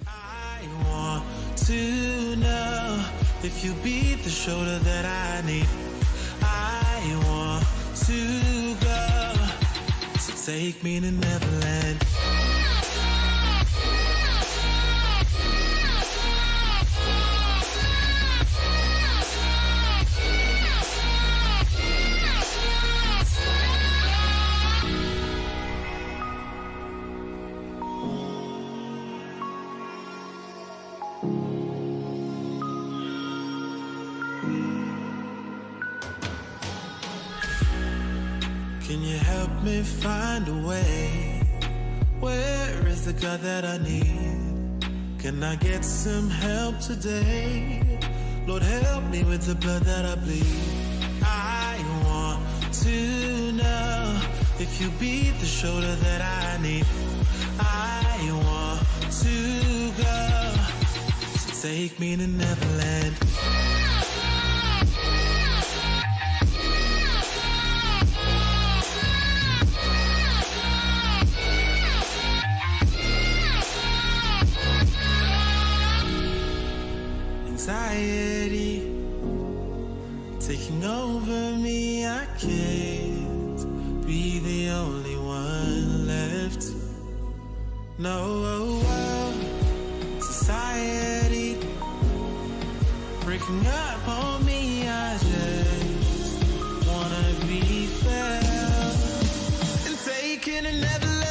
I want to know if you be the shoulder that I need. I want to go, so take me to Neverland. Can you help me find a way? Where is the God that I need? Can I get some help today? Lord, help me with the blood that I bleed. I want to know if you be the shoulder that I need. I want to go, so take me to Neverland. Anxiety taking over me, I can't be the only one left. No, society breaking up on me, I just wanna be felt and taken and never left.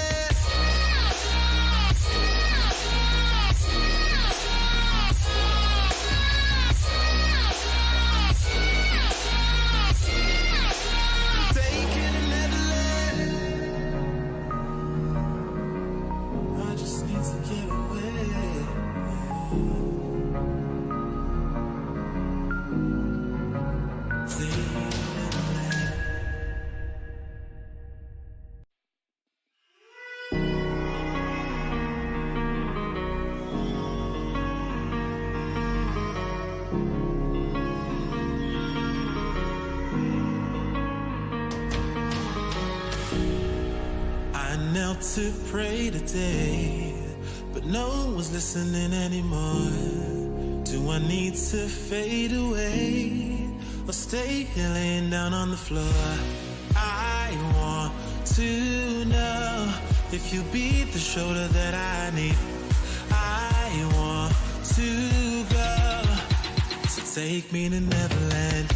Knelt to pray today, but no one was listening anymore. Do I need to fade away or stay here laying down on the floor? I want to know if you be the shoulder that I need. I want to go, so take me to Neverland.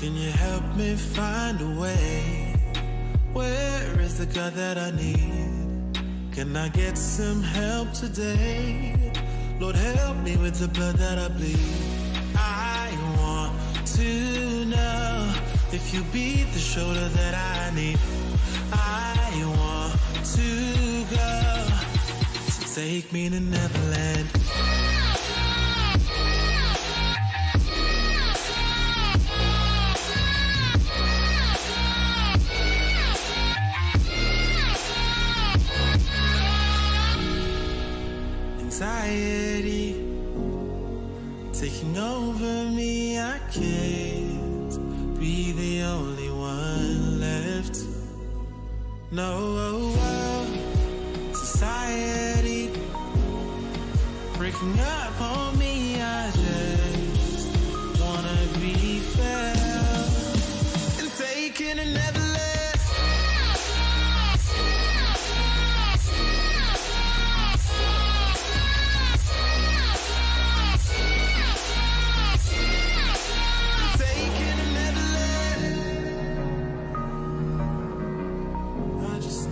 Can you help me find a way? Where is the God that I need? Can I get some help today? Lord, help me with the blood that I bleed. I want to know if you be the shoulder that I need. I want to go, so take me to Neverland. Anxiety taking over me, I can't be the only one left. No, society breaking up on me, I just wanna be felt and taken and never left. I just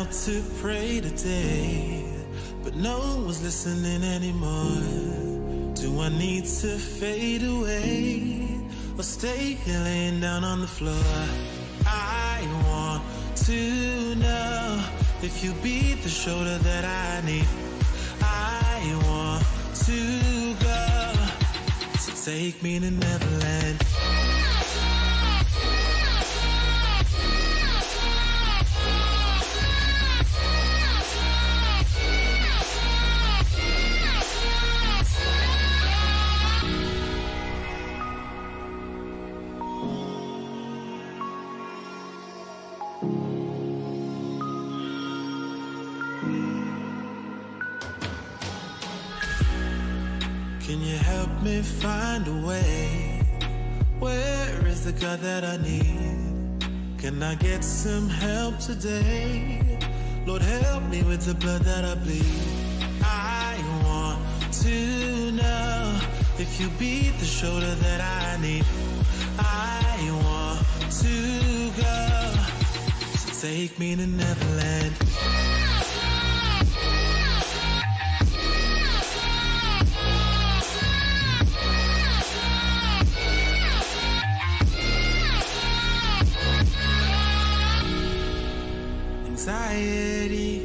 knelt to pray today, but no one was listening anymore. Do I need to fade away or stay here laying down on the floor? I want to know if you be the shoulder that I need. I want to go, so take me to Neverland. Can you help me find a way? Where is the God that I need? Can I get some help today? Lord, help me with the blood that I bleed. I want to know if you be the shoulder that I need. I want to go, so take me to Neverland. Anxiety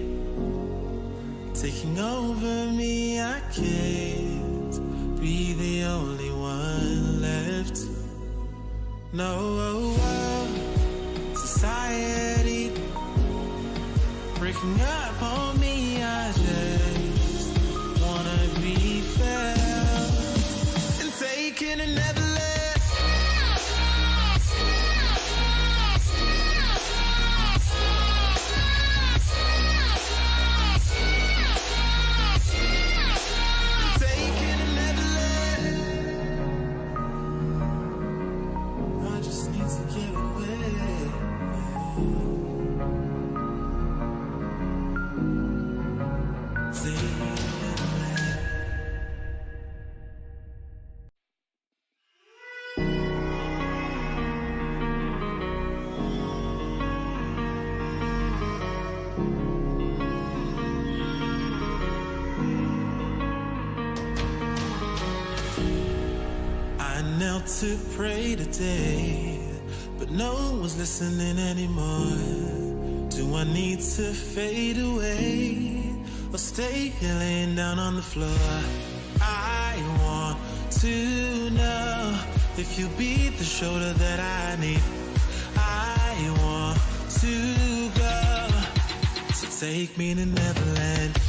taking over me, I can't be the only one left. No, society breaking up on me, I just wanna be felt and taken and never left. Knelt to pray today, but no one was listening anymore. Do I need to fade away or stay here laying down on the floor? I want to know if you be the shoulder that I need. I want to go, so take me to Neverland.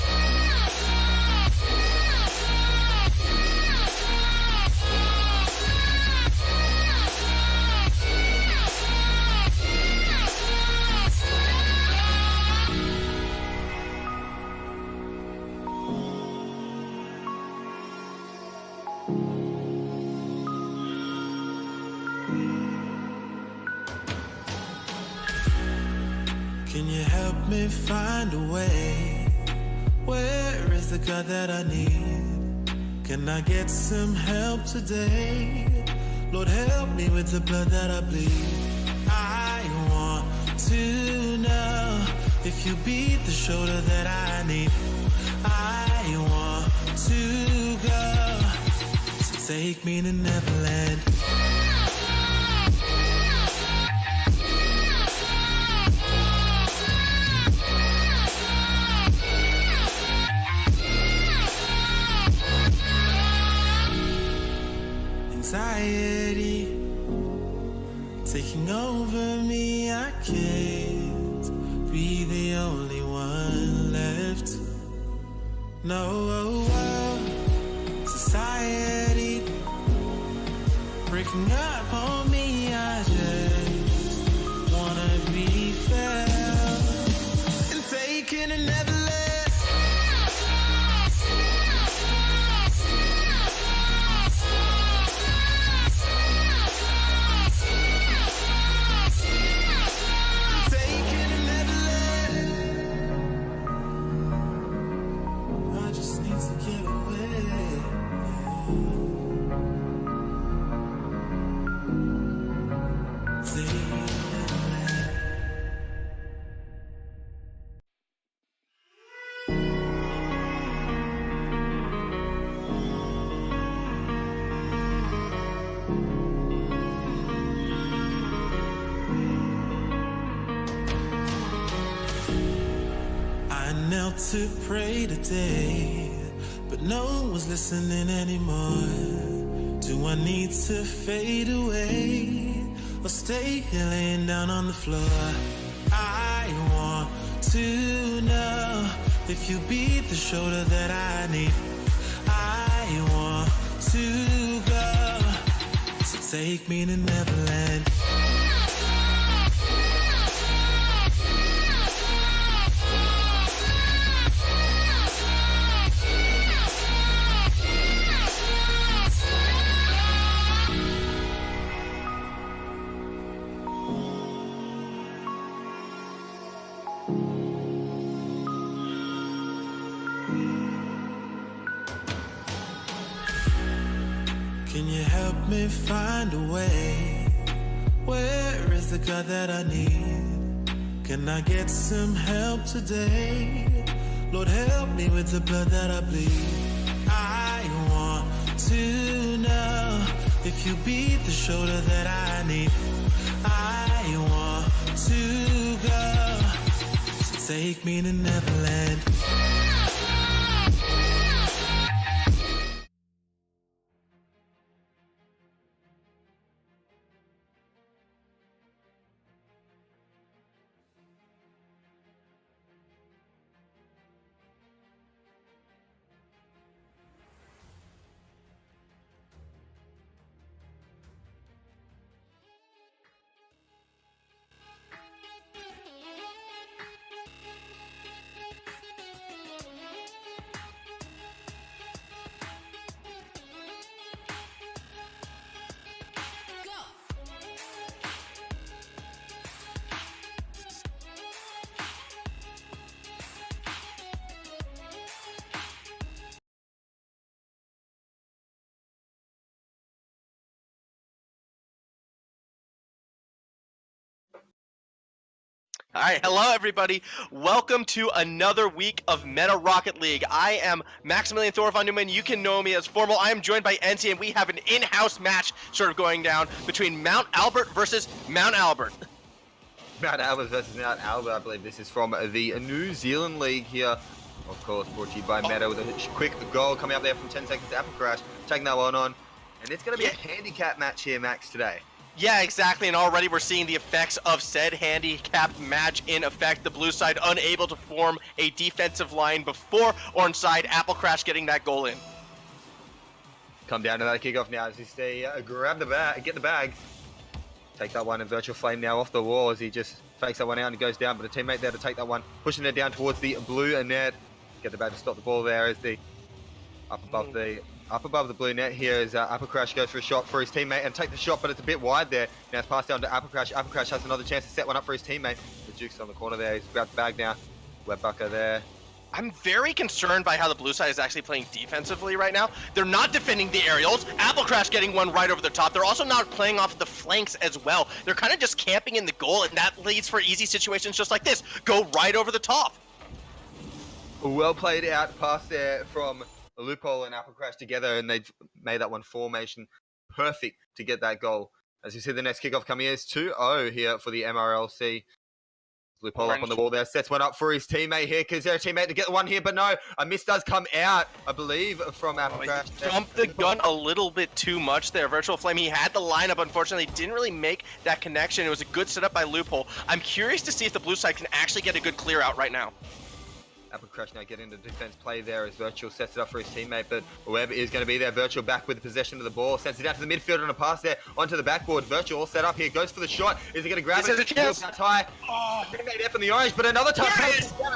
Can you help me find a way? Where is the God that I need? Can I get some help today? Lord, help me with the blood that I bleed. I want to know if you be the shoulder that I need. I want to go, so take me to Neverland. Anxiety taking over me, I can't be the only one left. No, society breaking up on me, I just wanna be felt and taken and never left. Get away. out to pray today, but no one was listening anymore. Do I need to fade away or stay here laying down on the floor? I want to know if you be the shoulder that I need. I want to go, so take me to Neverland. Can you help me find a way? Where is the God that I need? Can I get some help today? Lord, help me with the blood that I bleed. I want to know if you be the shoulder that I need. I want to go, so take me to Neverland. All right, hello everybody. Welcome to another week of Meta Rocket League. I am Maximilian Thor von Neumann. You can know me as Formal. I am joined by NC, and we have an in-house match sort of going down between Mount Albert versus Mount Albert. Mount Albert versus Mount Albert. I believe this is from the New Zealand League here. Of course, brought to you by Meta with a quick goal coming up there from 10 seconds to Apple Crash, taking that one on. And it's going to be a handicap match here, Max, today. Yeah, exactly, and already we're seeing the effects of said handicapped match in effect. The blue side unable to form a defensive line before orange side Apple Crash getting that goal in. Come down to that kickoff now as he stay, grab the bag, get the bag. Take that one, and Virtual Flame now off the wall as he just fakes that one out and goes down, but a teammate there to take that one, pushing it down towards the blue net. Get the bag to stop the ball there as the up above the blue net here as Apple Crash goes for a shot for his teammate and take the shot, but it's a bit wide there. Now it's passed down to Apple Crash. Apple Crash has another chance to set one up for his teammate. The Duke's on the corner there. He's grabbed the bag now. Webbucker there. I'm very concerned by how the blue side is actually playing defensively right now. They're not defending the aerials. Apple Crash getting one right over the top. They're also not playing off the flanks as well. They're kind of just camping in the goal, and that leads for easy situations just like this. Go right over the top. Well played out pass there from Loophole and Apple Crash together, and they've made that one formation perfect to get that goal. As you see, the next kickoff coming is 2-0 here for the MRLC. Loophole up on the wall there, sets one up for his teammate here. Is there a teammate to get one here? But no, a miss does come out, I believe, from Apple Crash. Jumped the gun a little bit too much there. Virtual Flame, he had the lineup, unfortunately, didn't really make that connection. It was a good setup by Loophole. I'm curious to see if the blue side can actually get a good clear out right now. Apple Crash now getting the defense play there as Virtual sets it up for his teammate, but whoever is going to be there, Virtual back with possession of the ball, sends it down to the midfield on a pass there onto the backboard. Virtual all set up here, goes for the shot. Is he going to grab it? Yes. High. Oh, teammate there from the orange, but another time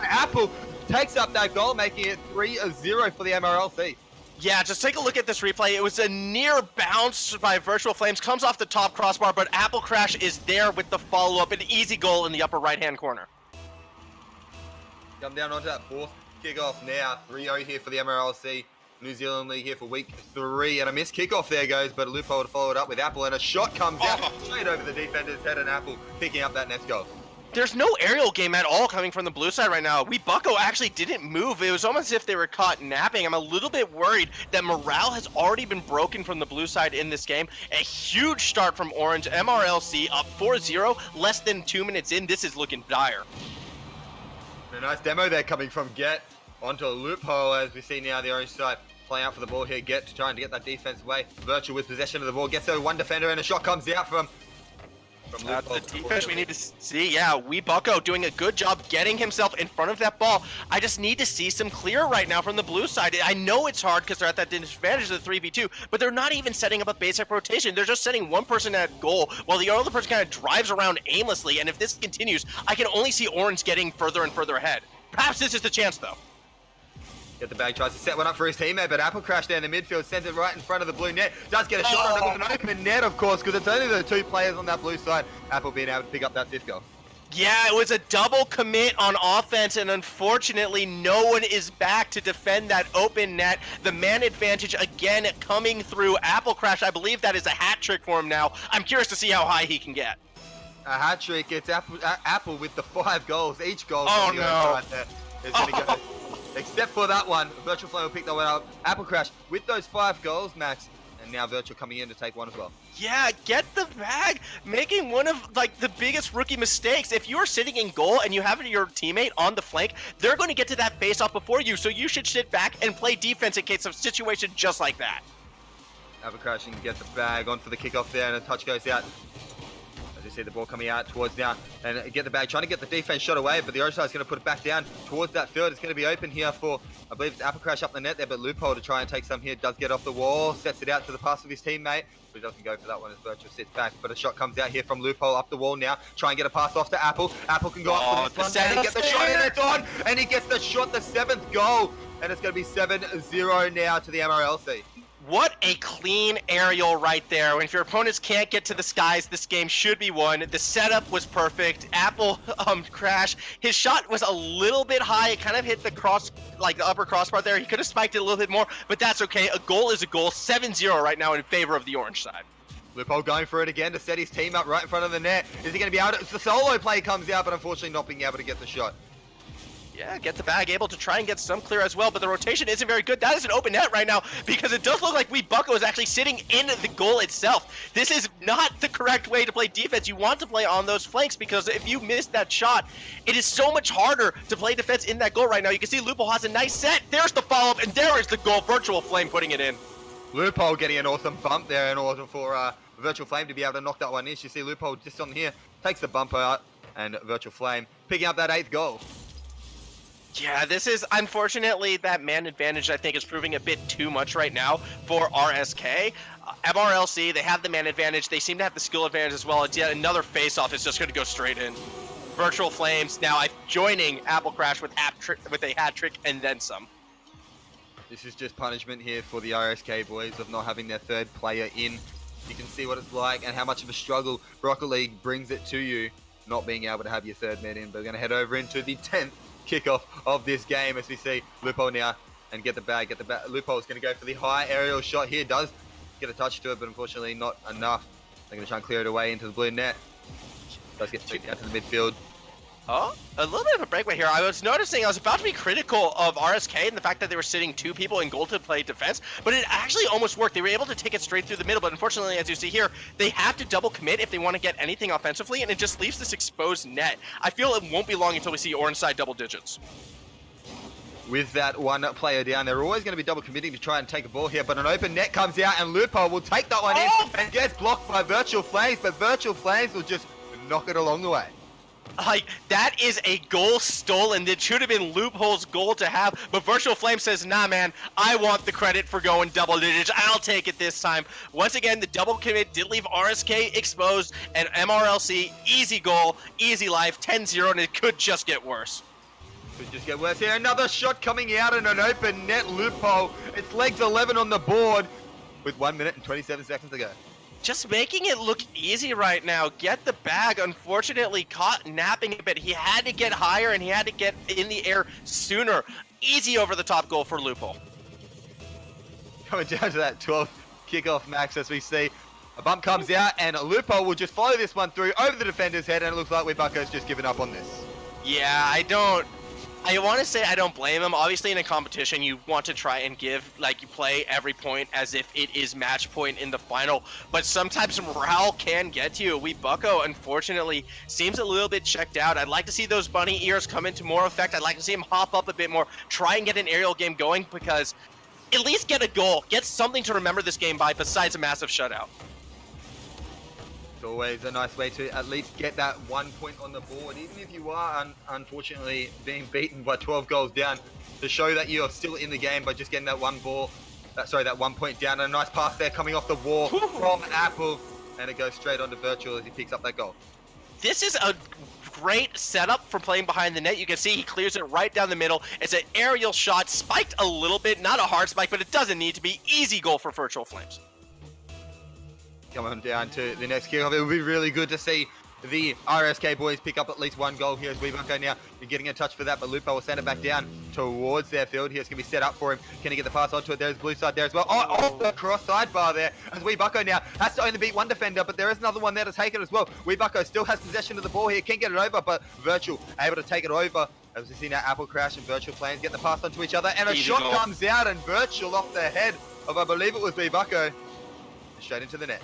Apple takes up that goal, making it 3-0 for the MRLC. Yeah, just take a look at this replay. It was a near bounce by Virtual Flames, comes off the top crossbar, but Apple Crash is there with the follow-up, an easy goal in the upper right-hand corner. Come down onto that fourth kickoff now. 3-0 here for the MRLC. New Zealand League here for week 3. And a missed kickoff there goes, but a Loophole to follow it up with Apple. And a shot comes out straight over the defender's head, and Apple picking up that next goal. There's no aerial game at all coming from the blue side right now. Bucko actually didn't move. It was almost as if they were caught napping. I'm a little bit worried that morale has already been broken from the blue side in this game. A huge start from Orange. MRLC up 4-0, less than 2 minutes in. This is looking dire. A nice demo there coming from Get onto a loophole, as we see now the orange side playing out for the ball here. Get trying to get that defense away. Virtual with possession of the ball, gets over one defender, and a shot comes out from That's the defense we need to see. Yeah, Bucko doing a good job getting himself in front of that ball. I just need to see some clear right now from the blue side. I know it's hard because they're at that disadvantage of the 3v2, but they're not even setting up a basic rotation. They're just setting one person at goal while the other person kind of drives around aimlessly. And if this continues, I can only see Orange getting further and further ahead. Perhaps this is the chance, though. Get the bag, tries to set one up for his teammate, but Apple Crash there in the midfield, sends it right in front of the blue net. Does get a shot on it with an open net, of course, because it's only the two players on that blue side. Apple being able to pick up that fifth goal. Yeah, it was a double commit on offense, and unfortunately, no one is back to defend that open net. The man advantage again coming through. Apple Crash, I believe that is a hat trick for him now. I'm curious to see how high he can get. A hat trick. It's Apple with the 5 goals. Each goal. Oh no! Right there is going to go. Except for that one, Virtual Flame will pick that one up. Apple Crash with those 5 goals, Max, and now Virtual coming in to take one as well. Yeah, get the bag, making one of like the biggest rookie mistakes. If you're sitting in goal and you have your teammate on the flank, they're going to get to that face-off before you, so you should sit back and play defense in case of a situation just like that. Apple Crash can get the bag on for the kickoff there, and a touch goes out. As you see the ball coming out towards now, and get the bag, trying to get the defense shot away, but the other side is going to put it back down towards that field. It's going to be open here for, I believe it's Apple Crash up the net there, but Loophole to try and take some here, does get off the wall, sets it out to the pass of his teammate, but he doesn't go for that one as Virtual sits back, but a shot comes out here from Loophole up the wall now, try and get a pass off to Apple. Apple can go up for this one, and he gets the shot, and it's on, and he gets the shot, the 7th goal, and it's going to be 7-0 now to the MRLC. What a clean aerial right there. If your opponents can't get to the skies, this game should be won. The setup was perfect. Apple Crash, his shot was a little bit high. It kind of hit the cross, like the upper crossbar there. He could have spiked it a little bit more, but that's okay. A goal is a goal. 7-0 right now in favor of the orange side. Loophole going for it again to set his team up right in front of the net. Is he going to be able to? The solo play comes out, but unfortunately not being able to get the shot. Yeah, get the bag, able to try and get some clear as well, but the rotation isn't very good. That is an open net right now because it does look like Bucko is actually sitting in the goal itself. This is not the correct way to play defense. You want to play on those flanks because if you miss that shot, it is so much harder to play defense in that goal right now. You can see Loophole has a nice set. There's the follow-up, and there is the goal. Virtual Flame putting it in. Loophole getting an awesome bump there in order for Virtual Flame to be able to knock that one in. You see Loophole just on here, takes the bumper out, and Virtual Flame picking up that 8th goal. Yeah, this is, unfortunately, that man advantage, I think, is proving a bit too much right now for RSK. MRLC, they have the man advantage. They seem to have the skill advantage as well. It's yet another face-off. It's just going to go straight in. Virtual Flames now joining Apple Crash with a hat trick and then some. This is just punishment here for the RSK boys of not having their 3rd player in. You can see what it's like and how much of a struggle Rocket League brings it to you, not being able to have your 3rd man in. But we're going to head over into the 10th kickoff of this game as we see Loophole now and get the bag. Loophole is going to go for the high aerial shot here. Does get a touch to it, but unfortunately not enough. They're going to try and clear it away into the blue net. Does get kicked out to the midfield. Oh, a little bit of a breakaway here. I was noticing, I was about to be critical of RSK and the fact that they were sitting 2 people in goal to play defense, but it actually almost worked. They were able to take it straight through the middle, but unfortunately, as you see here, they have to double commit if they want to get anything offensively, and it just leaves this exposed net. I feel it won't be long until we see orange side double digits. With that one player down, they're always going to be double committing to try and take a ball here, but an open net comes out, and Loophole will take that one in and gets blocked by Virtual Flames, but Virtual Flames will just knock it along the way. Like, that is a goal stolen. It should have been Loophole's goal to have, but Virtual Flame says, nah, man, I want the credit for going double digits. I'll take it this time. Once again, the double commit did leave RSK exposed, and MRLC, easy goal, easy life, 10-0, and it could just get worse. Could just get worse here. Another shot coming out in an open net. Loophole. It's legs 11 on the board with 1 minute and 27 seconds to go. Just making it look easy right now. Get the bag. Unfortunately, caught napping a bit. He had to get higher and he had to get in the air sooner. Easy over the top goal for Loophole. Coming down to that 12th kickoff, Max, as we see. A bump comes out and Loophole will just follow this one through over the defender's head, and it looks like Bucko's just given up on this. Yeah, I want to say I don't blame him. Obviously, in a competition, you want to try and give, like, you play every point as if it is match point in the final. But sometimes morale can get to you. Bucko, unfortunately, seems a little bit checked out. I'd like to see those bunny ears come into more effect. I'd like to see him hop up a bit more, try and get an aerial game going, because at least get a goal. Get something to remember this game by besides a massive shutout. It's always a nice way to at least get that 1 point on the board, even if you are unfortunately being beaten by 12 goals down, to show that you're still in the game by just getting that 1 point down. And a nice pass there coming off the wall from Apple, and it goes straight onto Virtual as he picks up that goal. This is a great setup for playing behind the net. You can see he clears it right down the middle. It's an aerial shot, spiked a little bit, not a hard spike, but it doesn't need to be. Easy goal for Virtual Flames. Coming down to the next kickoff, it would be really good to see the RSK boys pick up at least 1 goal here as Weebucko now. You're getting a touch for that, but Lupo will send it back down towards their field. Here it's going to be set up for him. Can he get the pass onto it? There's blue side there as well. Oh, off the cross sidebar there. As Weebucko now has to only beat 1 defender, but there is another one there to take it as well. Weebucko still has possession of the ball here. Can't get it over, but Virtual able to take it over. As we see now, Apple Crash and Virtual Flames get the pass onto each other, and a shot comes out, and Virtual off the head of, I believe it was Weebucko, straight into the net.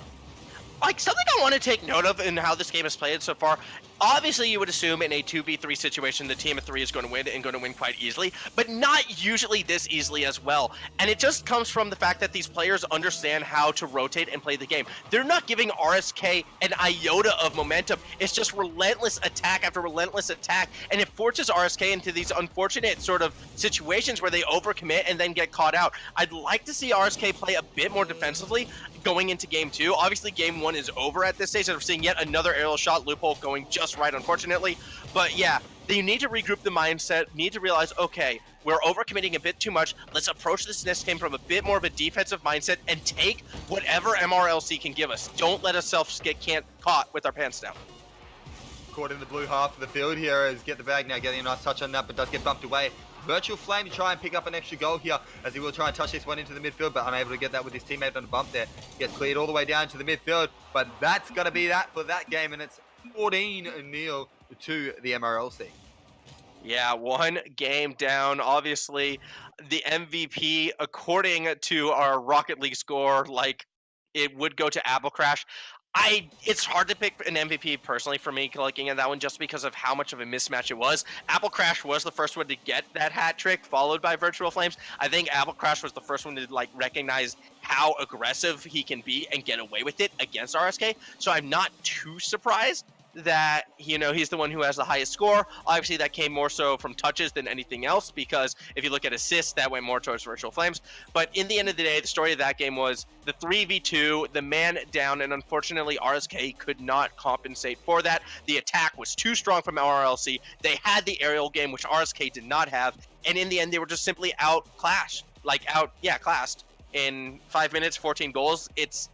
Like, something I want to take note of in how this game is played so far, obviously you would assume in a 2v3 situation the team of 3 is going to win and going to win quite easily, but not usually this easily as well. And it just comes from the fact that these players understand how to rotate and play the game. They're not giving RSK an iota of momentum. It's just relentless attack after relentless attack, and it forces RSK into these unfortunate sort of situations where they overcommit and then get caught out. I'd like to see RSK play a bit more defensively going into game 2. Obviously game 1 is over at this stage, and we're seeing yet another aerial shot loophole going just right, unfortunately. But yeah, you need to regroup the mindset, need to realize, okay, we're overcommitting a bit too much. Let's approach this next game from a bit more of a defensive mindset and take whatever MRLC can give us. Don't let ourselves get caught with our pants down. Caught in the blue half of the field here as Get the Bag now getting a nice touch on that, but does get bumped away. Virtual Flame to try and pick up an extra goal here as he will try and touch this one into the midfield, but unable to get that with his teammate on the bump there. Gets cleared all the way down to the midfield, but that's going to be that for that game, and it's 14-0 to the MRLC. Yeah, 1 game down. Obviously, the MVP, according to our Rocket League score, like, it would go to Apple Crash. It's hard to pick an MVP personally for me looking at that one just because of how much of a mismatch it was. Apple Crash was the first one to get that hat trick, followed by Virtual Flames. I think Apple Crash was the first one to like recognize how aggressive he can be and get away with it against RSK. So I'm not too surprised that, you know, he's the one who has the highest score. Obviously, that came more so from touches than anything else, because if you look at assists, that went more towards Virtual Flames. But in the end of the day, the story of that game was the 3v2, the man down, and unfortunately, RSK could not compensate for that. The attack was too strong from MRLC. They had the aerial game, which RSK did not have, and in the end, they were just simply classed in 5 minutes, 14 goals. It's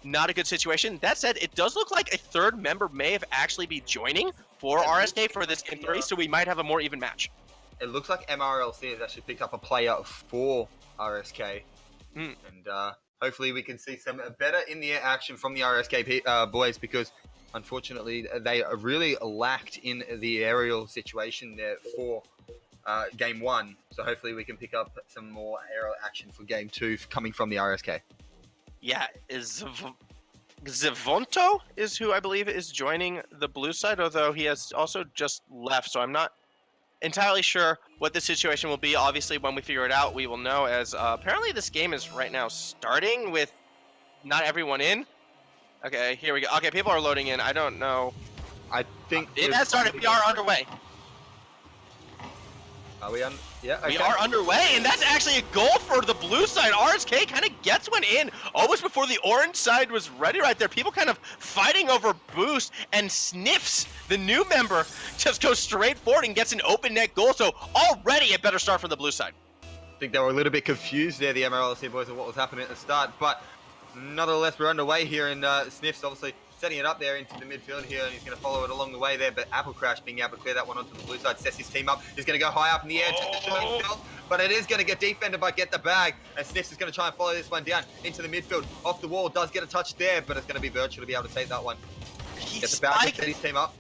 not a good situation. That said, it does look like a third member may have actually be joining for RSK for this game 3, so we might have a more even match. It looks like MRLC has actually picked up a player for RSK, and hopefully we can see some better in-the-air action from the RSK boys, because unfortunately they really lacked in the aerial situation there for game 1. So hopefully we can pick up some more aerial action for game 2 coming from the RSK. Yeah, Zivonto is who I believe is joining the blue side, although he has also just left, so I'm not entirely sure what the situation will be. Obviously, when we figure it out, we will know, as apparently this game is right now starting with not everyone in. Okay, here we go. Okay, people are loading in. I don't know. I think it has started. We are underway. Are we on? Yeah, okay. We are underway, and that's actually a goal for the blue side. RSK kind of gets one in almost before the orange side was ready right there. People kind of fighting over boost, and Sniffs, the new member, just goes straight forward and gets an open net goal. So already a better start from the blue side. I think they were a little bit confused there, the MRLC boys, of what was happening at the start, but nonetheless, we're underway here, and Sniffs obviously setting it up there into the midfield here, and he's going to follow it along the way there, but Apple Crash being able to clear that one onto the blue side, sets his team up. He's going to go high up in the air, but it is going to get defended by Get the Bag, and Sniffs is going to try and follow this one down into the midfield. Off the wall, does get a touch there, but it's going to be Virtual to be able to take that one. Get the Bag to set his team up.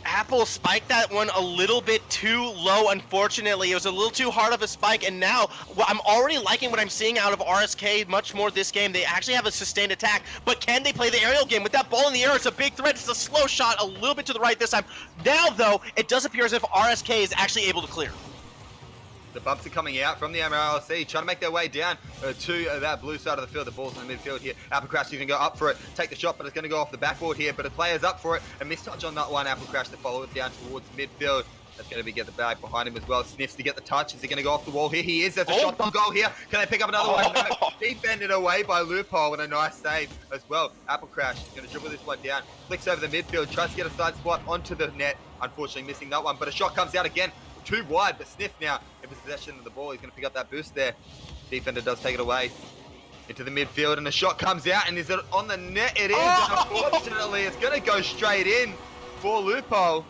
Apple spiked that one a little bit too low, unfortunately. It was a little too hard of a spike, and now I'm already liking what I'm seeing out of RSK much more this game. They actually have a sustained attack, but can they play the aerial game? With that ball in the air, it's a big threat. It's a slow shot, a little bit to the right this time. Now, though, it does appear as if RSK is actually able to clear. The bumps are coming out from the MRLC, trying to make their way down to that blue side of the field. The ball's in the midfield here. Apple Crash is going to go up for it, take the shot, but it's going to go off the backboard here. But the player's up for it. A mistouch on that one. Apple Crash to follow it down towards midfield. That's going to be get the bag behind him as well. Sniffs to get the touch. Is he going to go off the wall here? He is. There's a shot on goal here. Can they pick up another one? No. Defended away by Loophole with a nice save as well. Apple Crash is going to dribble this one down. Flicks over the midfield. Tries to get a side spot onto the net. Unfortunately missing that one. But a shot comes out again. Too wide, but Sniff now in possession of the ball. He's going to pick up that boost there. Defender does take it away into the midfield, and the shot comes out, and is it on the net? It is. Unfortunately, it's going to go straight in for Loophole.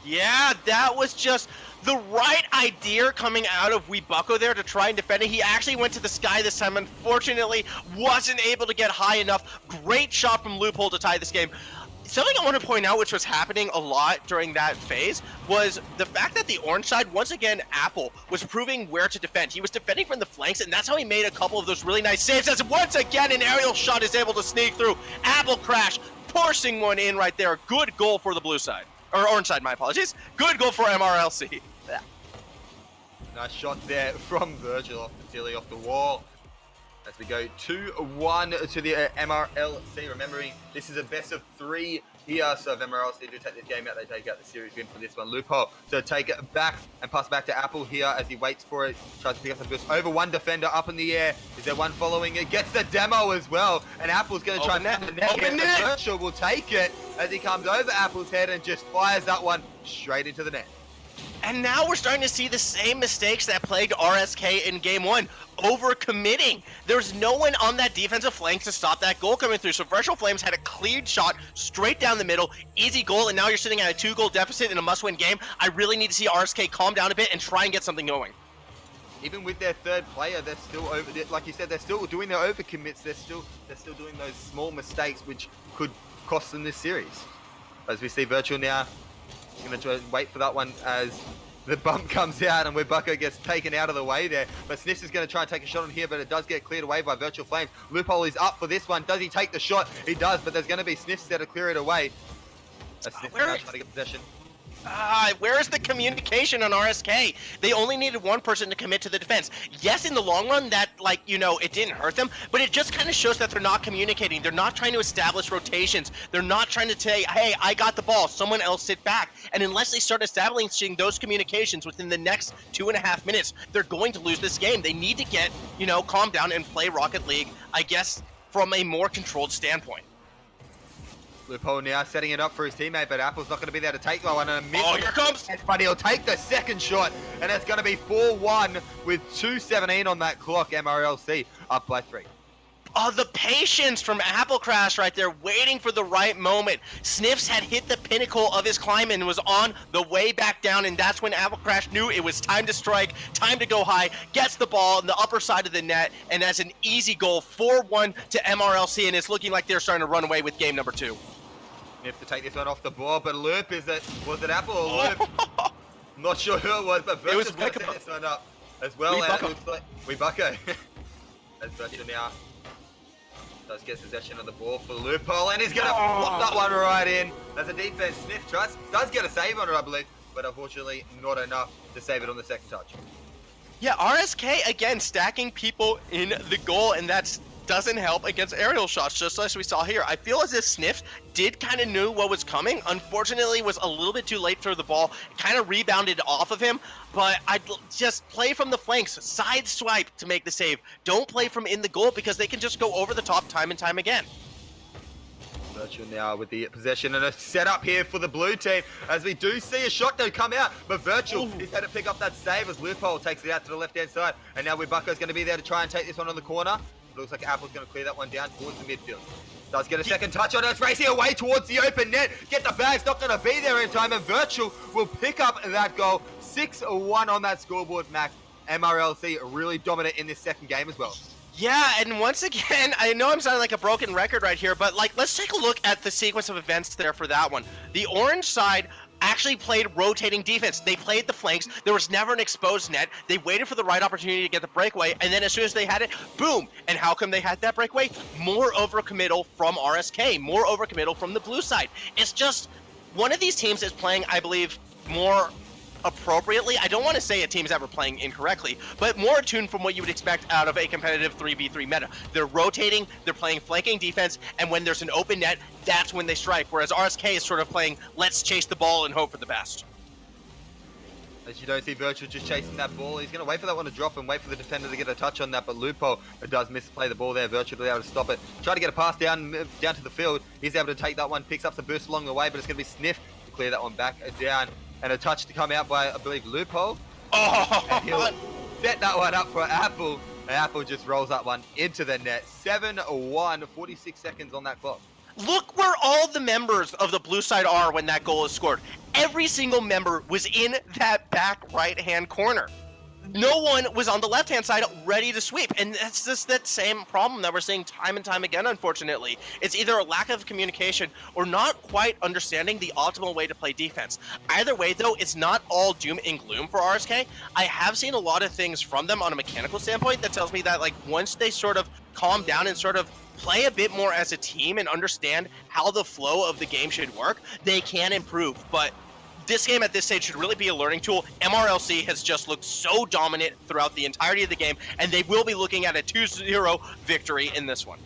Yeah, that was just the right idea coming out of Weebucko there to try and defend it. He actually went to the sky this time. Unfortunately, wasn't able to get high enough. Great shot from Loophole to tie this game. Something I want to point out, which was happening a lot during that phase, was the fact that the orange side, once again, Apple, was proving where to defend. He was defending from the flanks, and that's how he made a couple of those really nice saves, as once again an aerial shot is able to sneak through. Apple Crash forcing one in right there. Good goal for the blue side. Or orange side, my apologies. Good goal for MRLC. Nice shot there from Virgil off the silly, off the wall. As we go 2-1 to the MRLC. Remembering this is a best of 3 here, so if MRLC do take this game out, they take out the series win for this one. Loophole to take it back and pass back to Apple here as he waits for it. Tries to pick up the boost over one defender up in the air. Is there one following it? Gets the demo as well. And Apple's going to try and net the net. Open net. Virgil will take it as he comes over Apple's head and just fires that one straight into the net. And now we're starting to see the same mistakes that plagued RSK in game 1. Over-committing. There's no one on that defensive flank to stop that goal coming through. So Virtual Flames had a cleared shot straight down the middle. Easy goal, and now you're sitting at a 2-goal deficit in a must-win game. I really need to see RSK calm down a bit and try and get something going. Even with their third player, they're still over. Like you said, they're still doing their overcommits. They're still doing those small mistakes which could cost them this series. As we see Virtual now, going to wait for that one as the bump comes out and Weebucko gets taken out of the way there. But Sniffs is going to try and take a shot on here, but it does get cleared away by Virtual Flames. Loophole is up for this one. Does he take the shot? He does, but there's going to be Sniffs there to clear it away. Sniffs now trying to get possession. Where is the communication on RSK? They only needed one person to commit to the defense. Yes, in the long run, that, it didn't hurt them, but it just kind of shows that they're not communicating. They're not trying to establish rotations. They're not trying to say, hey, I got the ball, someone else sit back. And unless they start establishing those communications within the next 2.5 minutes, they're going to lose this game. They need to get, calm down and play Rocket League, I guess, from a more controlled standpoint. Loophole now setting it up for his teammate, but Apple's not going to be there to take that one. And a miss. Oh, here comes! But he'll take the second shot, and it's going to be 4-1 with 2:17 on that clock. MRLC up by 3. Oh, the patience from Apple Crash right there, waiting for the right moment. Sniffs had hit the pinnacle of his climb and was on the way back down, and that's when Apple Crash knew it was time to strike, time to go high, gets the ball on the upper side of the net, and that's an easy goal, 4-1 to MRLC, and it's looking like they're starting to run away with game number 2. Have to take this one off the board, but Loop, was it Apple or Loop? I'm not sure who it was, but Virtual's going to set this one up as well. It looks like Weebucko. As Virtual now does get possession of the ball for Loophole, and he's going to flop that one right in. As a defense, Sniff does get a save on it, I believe, but unfortunately not enough to save it on the second touch. Yeah, RSK, again, stacking people in the goal, and that's doesn't help against aerial shots, just as we saw here. I feel as if Sniff did kind of knew what was coming. Unfortunately, was a little bit too late for the ball. Kind of rebounded off of him, but I'd just play from the flanks, side swipe to make the save. Don't play from in the goal because they can just go over the top time and time again. Virtual now with the possession and a setup here for the blue team as we do see a shot though come out, but Virtual is had to pick up that save as Loophole takes it out to the left hand side, and now Weebucko's going to be there to try and take this one on the corner. It looks like Apple's going to clear that one down towards the midfield. Does get a second touch on it. It's racing away towards the open net. Get the bag's not going to be there in time, and Virtual will pick up that goal. 6-1 on that scoreboard, Max. MRLC really dominant in this second game as well. Yeah, and once again, I know I'm sounding like a broken record right here, but let's take a look at the sequence of events there for that one. The orange side actually played rotating defense. They played the flanks. There was never an exposed net. They waited for the right opportunity to get the breakaway, and then as soon as they had it, boom. And how come they had that breakaway? More overcommittal from RSK, more overcommittal from the blue side. It's just one of these teams is playing, I believe, more appropriately. I don't want to say a team's ever playing incorrectly, but more attuned from what you would expect out of a competitive 3v3 meta. They're rotating, they're playing flanking defense, and when there's an open net, that's when they strike, whereas RSK is sort of playing, let's chase the ball and hope for the best. As you don't see Virtual just chasing that ball. He's going to wait for that one to drop and wait for the defender to get a touch on that, but Lupo does misplay the ball there. Virtual to be able to stop it. Try to get a pass down to the field. He's able to take that one, picks up some boost along the way, but it's going to be Sniff to clear that one back down. And a touch to come out by, I believe, Lupo. Oh! And he'll set that one up for Apple. And Apple just rolls that one into the net. 7-1, 46 seconds on that clock. Look where all the members of the blue side are when that goal is scored. Every single member was in that back right-hand corner. No one was on the left-hand side ready to sweep, and that's just that same problem that we're seeing time and time again, unfortunately. It's either a lack of communication or not quite understanding the optimal way to play defense. Either way, though, it's not all doom and gloom for RSK. I have seen a lot of things from them on a mechanical standpoint that tells me that, like, once they sort of calm down and sort of play a bit more as a team and understand how the flow of the game should work, they can improve. But this game at this stage should really be a learning tool. MRLC has just looked so dominant throughout the entirety of the game, and they will be looking at a 2-0 victory in this one.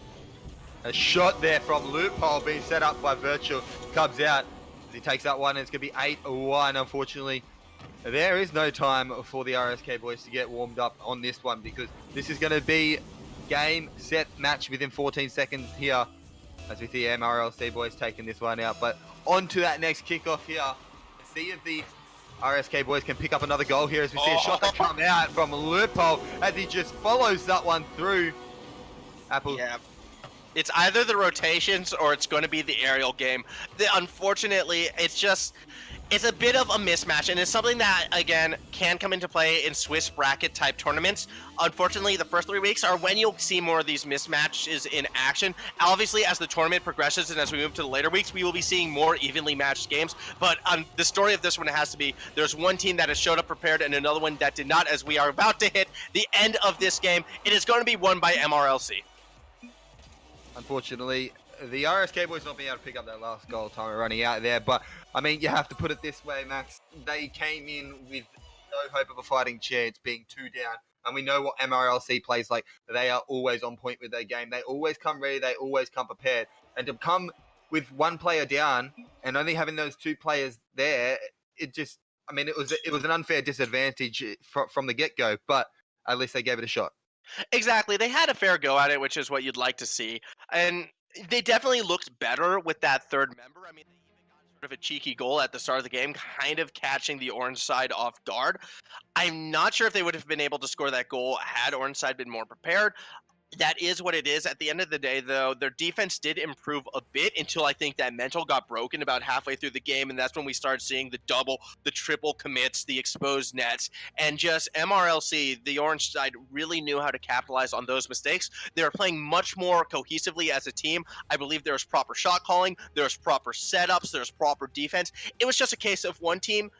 A shot there from Loophole being set up by Virtual comes out. As he takes that one, and it's going to be 8-1, unfortunately. There is no time for the RSK boys to get warmed up on this one, because this is going to be game, set, match within 14 seconds here, as we see MRLC boys taking this one out. But on to that next kickoff here. See if the RSK boys can pick up another goal here, as we see a shot that come out from Loophole as he just follows that one through. Apple. Yeah. It's either the rotations or it's going to be the aerial game. Unfortunately, it's a bit of a mismatch, and it's something that, again, can come into play in Swiss bracket type tournaments. Unfortunately, the first 3 weeks are when you'll see more of these mismatches in action. Obviously, as the tournament progresses and as we move to the later weeks, we will be seeing more evenly matched games. But the story of this one has to be there's one team that has showed up prepared and another one that did not, as we are about to hit the end of this game. It is going to be won by MRLC. Unfortunately, the RSK boys not being able to pick up that last goal, time running out there. But, I mean, you have to put it this way, Max. They came in with no hope of a fighting chance, being 2 down. And we know what MRLC plays like. They are always on point with their game. They always come ready. They always come prepared. And to come with 1 player down and only having those 2 players there, it just, I mean, it was an unfair disadvantage from the get-go. But at least they gave it a shot. Exactly. They had a fair go at it, which is what you'd like to see. And they definitely looked better with that third member. I mean, they even got sort of a cheeky goal at the start of the game, kind of catching the orange side off guard. I'm not sure if they would have been able to score that goal had orange side been more prepared. That is what it is. At the end of the day, though, their defense did improve a bit until I think that mental got broken about halfway through the game, and that's when we started seeing the double, the triple commits, the exposed nets, and just MRLC, the orange side, really knew how to capitalize on those mistakes. They were playing much more cohesively as a team. I believe there was proper shot calling, there was proper setups, there was proper defense. It was just a case of one team,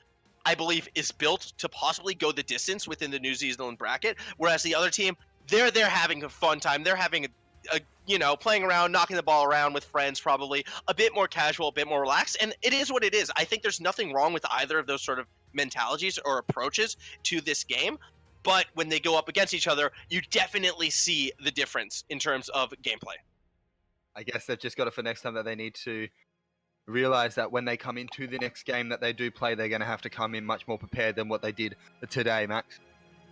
I believe, is built to possibly go the distance within the New Zealand bracket, whereas the other team, they're having a fun time. They're having a playing around, knocking the ball around with friends, probably a bit more casual, a bit more relaxed. And it is what it is. I think there's nothing wrong with either of those sort of mentalities or approaches to this game. But when they go up against each other, you definitely see the difference in terms of gameplay. I guess they've just got it for next time that they need to realize that when they come into the next game that they do play, they're going to have to come in much more prepared than what they did today, Max.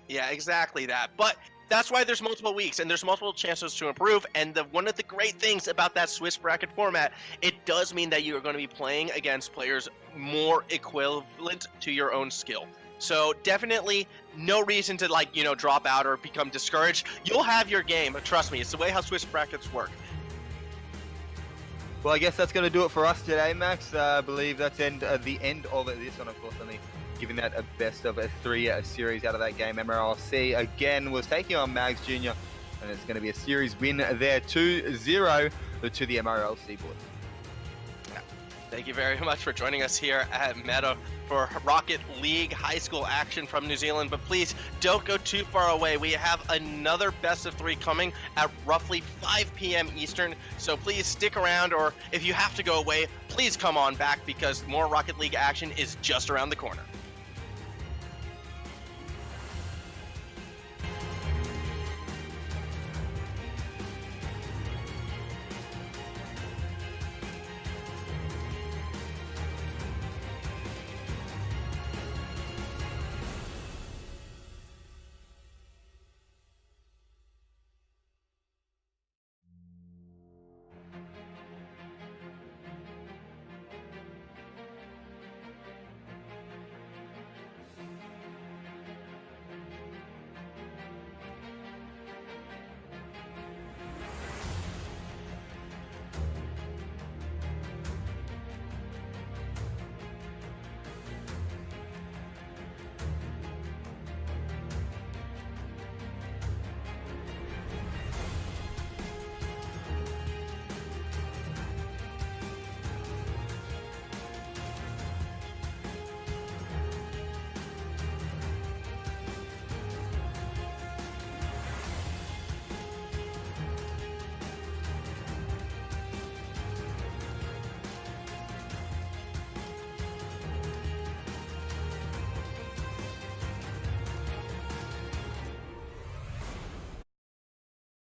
Yeah, exactly that. But that's why there's multiple weeks and there's multiple chances to improve. And one of the great things about that Swiss bracket format, it does mean that you are going to be playing against players more equivalent to your own skill. So definitely no reason to drop out or become discouraged. You'll have your game. Trust me, it's the way how Swiss brackets work. Well, I guess that's going to do it for us today, Max. I believe that's the end of this one, of course, only giving that a best of 3 series out of that game. MRLC again was taking on MAGS Jr., and it's going to be a series win there, 2-0 to the MRLC boys. Thank you very much for joining us here at Meta for Rocket League high school action from New Zealand. But please don't go too far away. We have another best of 3 coming at roughly 5 p.m. Eastern. So please stick around, or if you have to go away, please come on back because more Rocket League action is just around the corner.